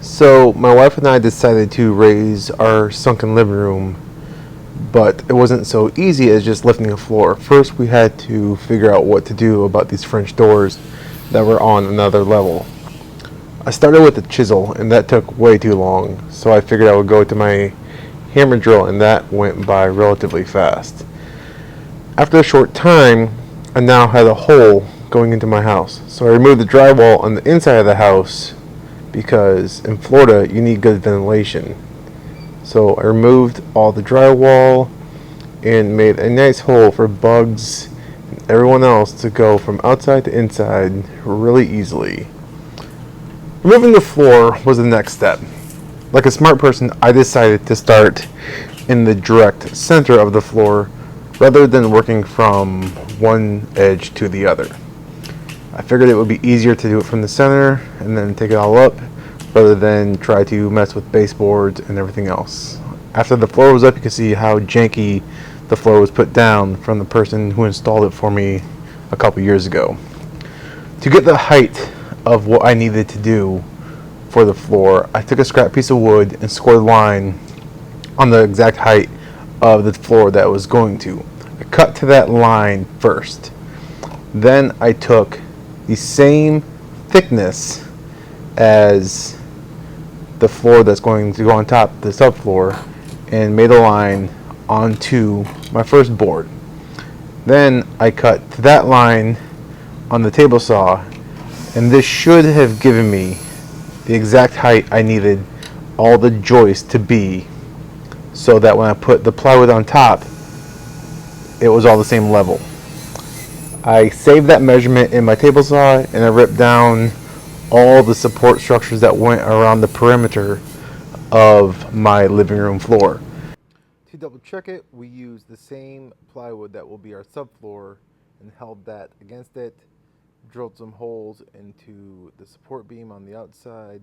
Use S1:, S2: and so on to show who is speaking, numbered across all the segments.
S1: So my wife and I decided to raise our sunken living room, but it wasn't so easy as just lifting a floor. First we had to figure out what to do about these French doors that were on another level. I started with a chisel and that took way too long, so I figured I would go to my hammer drill and that went by relatively fast. After a short time, I now had a hole going into my house, so I removed the drywall on the inside of the house because in Florida you need good ventilation. So I removed all the drywall and made a nice hole for bugs and everyone else to go from outside to inside really easily. Removing the floor was the next step. Like a smart person, I decided to start in the direct center of the floor rather than working from one edge to the other. I figured it would be easier to do it from the center and then take it all up rather than try to mess with baseboards and everything else. After the floor was up, you can see how janky the floor was put down from the person who installed it for me a couple years ago. To get the height of what I needed to do for the floor, I took a scrap piece of wood and scored a line on the exact height of the floor that I was going to. I cut to that line first. Then I took the same thickness as the floor that's going to go on top, the subfloor, and made a line onto my first board. Then I cut to that line on the table saw, and this should have given me the exact height I needed all the joists to be, so that when I put the plywood on top, it was all the same level. I saved that measurement in my table saw and I ripped down all the support structures that went around the perimeter of my living room floor. To double check it, we used the same plywood that will be our subfloor and held that against it, drilled some holes into the support beam on the outside,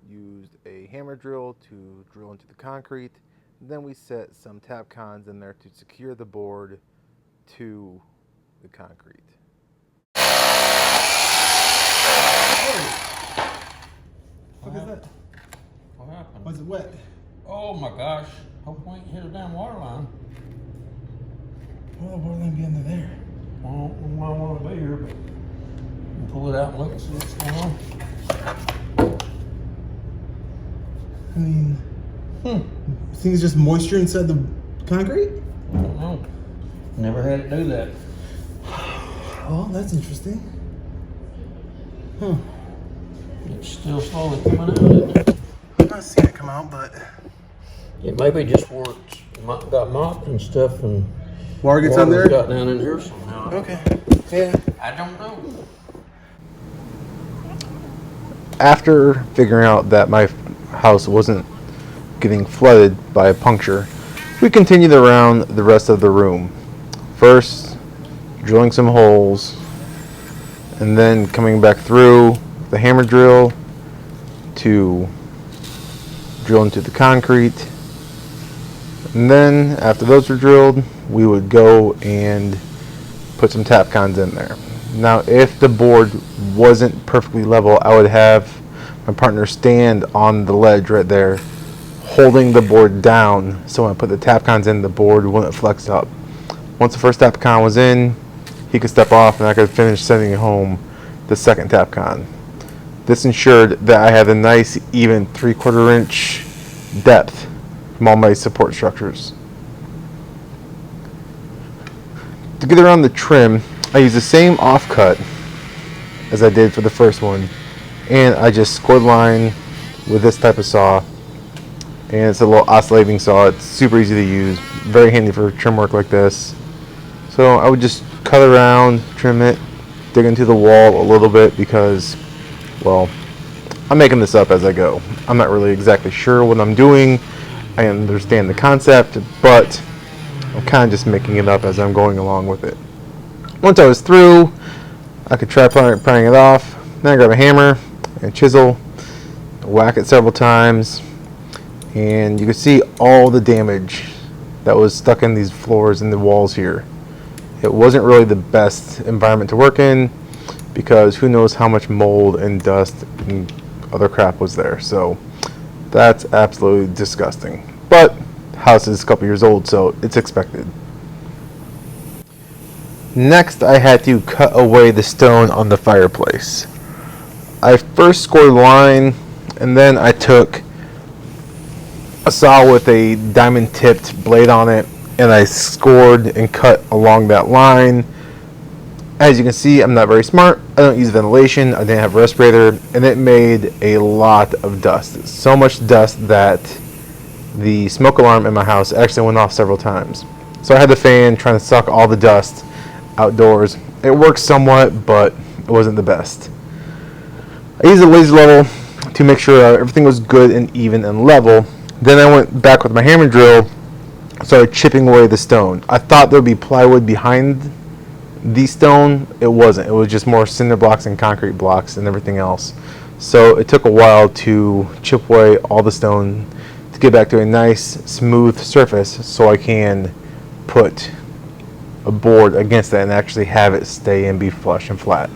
S1: used a hammer drill to drill into the concrete, and then we set some tap cons in there to secure the board to the concrete.
S2: What is that?
S3: What happened?
S2: Was it wet?
S3: Oh my gosh. Hope we ain't hit a damn water line.
S2: Why would the water line be under there?
S3: I don't know why I want to be here, but we'll pull it out and look and see what's going on.
S2: I mean, you think it's just moisture inside the concrete?
S3: I don't know. Never had it do that.
S2: Oh, that's interesting. Huh.
S3: It's still slowly coming out, isn't it?
S2: I'm not seeing it come out, but
S3: It maybe just worked. Got mopped and stuff, and
S2: water gets on there?
S3: got down in here somehow.
S2: Okay. Yeah.
S3: I don't know.
S1: After figuring out that my house wasn't getting flooded by a puncture, we continued around the rest of the room. First, drilling some holes, and then coming back through the hammer drill to drill into the concrete. And then after those were drilled, we would go and put some tap cons in there. Now, if the board wasn't perfectly level, I would have my partner stand on the ledge right there, holding the board down, so when I put the tap cons in, the board wouldn't flex up. Once the first tap con was in, he could step off and I could finish sending home the second tap con. This ensured that I had a nice even 3/4 inch depth from all my support structures. To get around the trim, I used the same offcut as I did for the first one, and I just scored line with this type of saw, and it's a little oscillating saw. It's super easy to use, very handy for trim work like this. So I would just cut around, trim it, dig into the wall a little bit because, well, I'm making this up as I go. I'm not really exactly sure what I'm doing. I understand the concept, but I'm kind of just making it up as I'm going along with it. Once I was through, I could try prying it off. Then I grab a hammer and a chisel, whack it several times, and you can see all the damage that was stuck in these floors and the walls here. It wasn't really the best environment to work in because who knows how much mold and dust and other crap was there. So that's absolutely disgusting. But the house is a couple years old, so it's expected. Next, I had to cut away the stone on the fireplace. I first scored a line, and then I took a saw with a diamond tipped blade on it, and I scored and cut along that line. As you can see, I'm not very smart. I don't use ventilation. I didn't have a respirator, and it made a lot of dust. So much dust that the smoke alarm in my house actually went off several times. So I had the fan trying to suck all the dust outdoors. It worked somewhat, but it wasn't the best. I used a laser level to make sure everything was good and even and level. Then I went back with my hammer drill, started chipping away the stone. I thought there would be plywood behind the stone. It wasn't. It was just more cinder blocks and concrete blocks and everything else. So it took a while to chip away all the stone to get back to a nice smooth surface so I can put a board against that and actually have it stay and be flush and flat.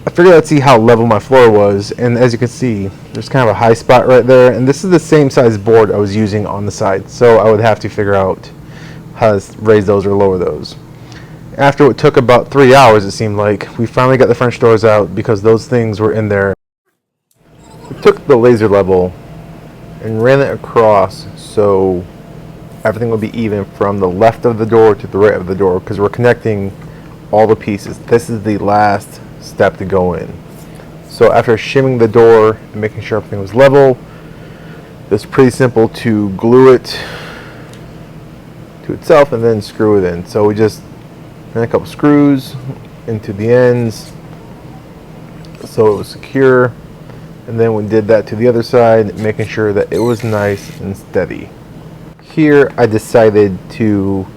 S1: I figured I'd see how level my floor was, and as you can see, there's kind of a high spot right there, and this is the same size board I was using on the side, so I would have to figure out how to raise those or lower those. After what took about 3 hours, it seemed like, we finally got the French doors out because those things were in there. We took the laser level and ran it across so everything would be even from the left of the door to the right of the door, because we're connecting all the pieces. This is the last step to go in. So after shimming the door and making sure everything was level, it's pretty simple to glue it to itself and then screw it in. So we just ran a couple screws into the ends so it was secure, and then we did that to the other side, making sure that it was nice and steady. Here I decided to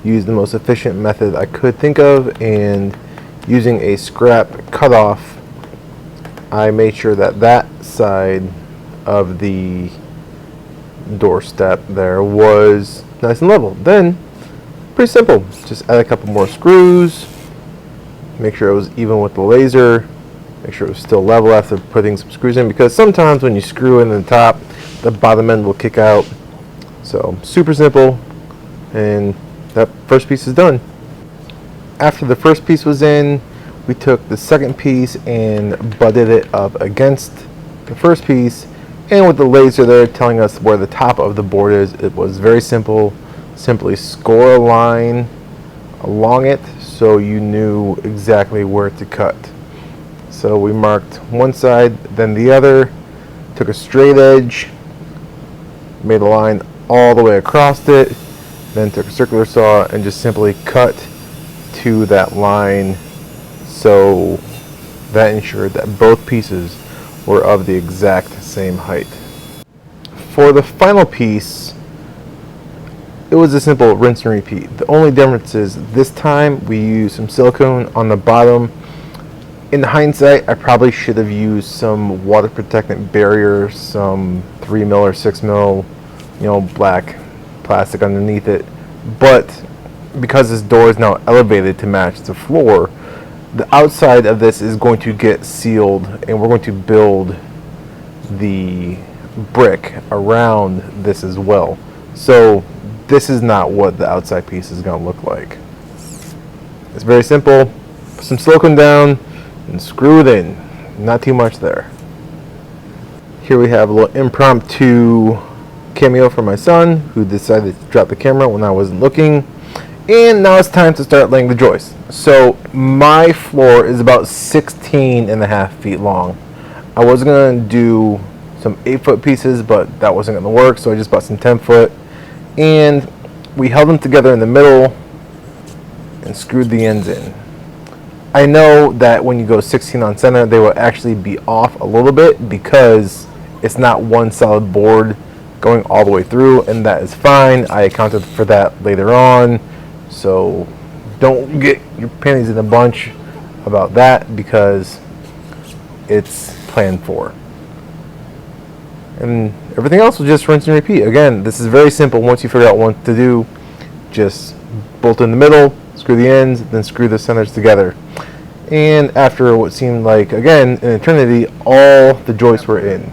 S1: use the most efficient method I could think of, and using a scrap cutoff, I made sure that that side of the doorstep there was nice and level. Then, pretty simple, just add a couple more screws, make sure it was even with the laser, make sure it was still level after putting some screws in, because sometimes when you screw in the top, the bottom end will kick out. So super simple, and that first piece is done. After the first piece was in, we took the second piece and butted it up against the first piece, and with the laser there telling us where the top of the board is, it was very simple. Simply score a line along it so you knew exactly where to cut. So we marked one side, then the other, took a straight edge, made a line all the way across it, then took a circular saw and just simply cut to that line, so that ensured that both pieces were of the exact same height. For the final piece, it was a simple rinse and repeat. The only difference is this time we used some silicone on the bottom. In hindsight, I probably should have used some water protectant barrier, some 3mm or 6mm, black plastic underneath it. But because this door is now elevated to match the floor, the outside of this is going to get sealed, and we're going to build the brick around this as well. So this is not what the outside piece is going to look like. It's very simple. Put some silicone down and screw it in. Not too much there. Here we have a little impromptu cameo for my son, who decided to drop the camera when I wasn't looking. And now it's time to start laying the joists. So my floor is about 16.5 feet long. I was going to do some 8-foot pieces, but that wasn't going to work, so I just bought some 10-foot. And we held them together in the middle and screwed the ends in. I know that when you go 16 on center, they will actually be off a little bit because it's not one solid board going all the way through, and that is fine. I accounted for that later on, so don't get your panties in a bunch about that because it's planned for. And everything else will just rinse and repeat. Again, this is very simple. Once you figure out what to do, just bolt in the middle, screw the ends, then screw the centers together. And after what seemed like, again, an eternity, all the joists were in.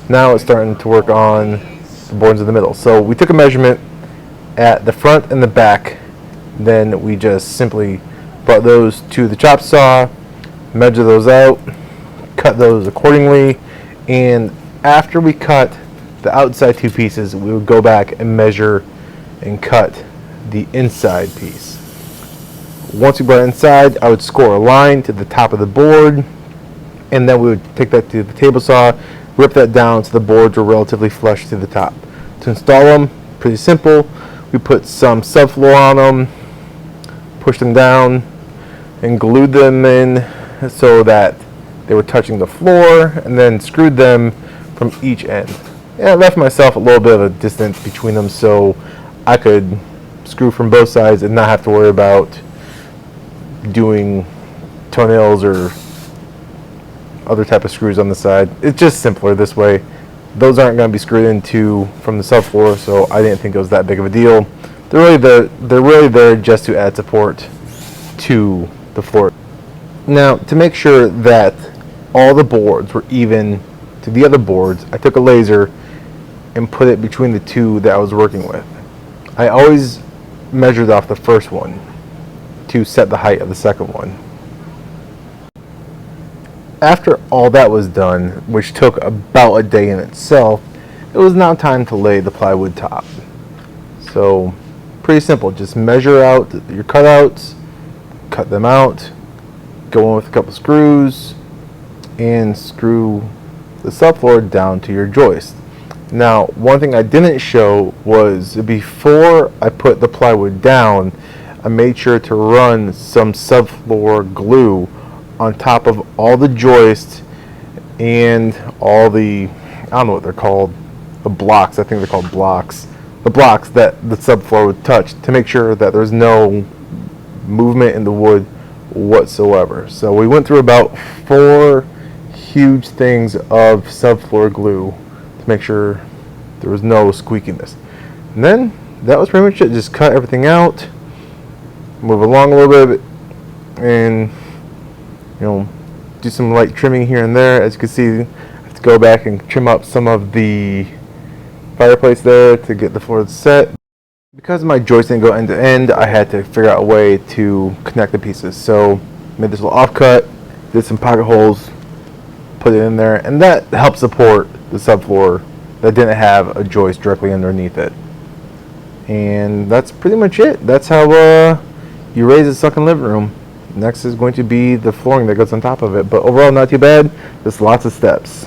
S1: Now it's starting to work on the boards in the middle. So we took a measurement at the front and the back. Then we just simply brought those to the chop saw, measure those out, cut those accordingly, and after we cut the outside two pieces, we would go back and measure and cut the inside piece. Once we brought it inside, I would score a line to the top of the board, and then we would take that to the table saw, rip that down so the boards were relatively flush to the top. To install them, pretty simple. We put some subfloor on them, pushed them down, and glued them in so that they were touching the floor, and then screwed them from each end. And I left myself a little bit of a distance between them so I could screw from both sides and not have to worry about doing toenails or other type of screws on the side. It's just simpler this way. Those aren't going to be screwed into from the subfloor, so I didn't think it was that big of a deal. They're really there just to add support to the floor. Now, to make sure that all the boards were even to the other boards, I took a laser and put it between the two that I was working with. I always measured off the first one to set the height of the second one. After all that was done, which took about a day in itself, it was now time to lay the plywood top. So, pretty simple. Just measure out your cutouts, cut them out, go in with a couple screws, and screw the subfloor down to your joist. Now, one thing I didn't show was before I put the plywood down, I made sure to run some subfloor glue on top of all the joists and all the, I don't know what they're called, the blocks, I think they're called blocks, the blocks that the subfloor would touch to make sure that there's no movement in the wood whatsoever. So we went through about 4 huge things of subfloor glue to make sure there was no squeakiness. And then that was pretty much it. Just cut everything out, move along a little bit, and do some light trimming here and there. As you can see, I have to go back and trim up some of the fireplace there to get the floor set. Because my joist didn't go end to end, I had to figure out a way to connect the pieces. So made this little offcut, did some pocket holes, put it in there, and that helped support the subfloor that didn't have a joist directly underneath it. And that's pretty much it. That's how you raise a sunken living room. Next is going to be the flooring that goes on top of it, but overall not too bad. Just lots of steps.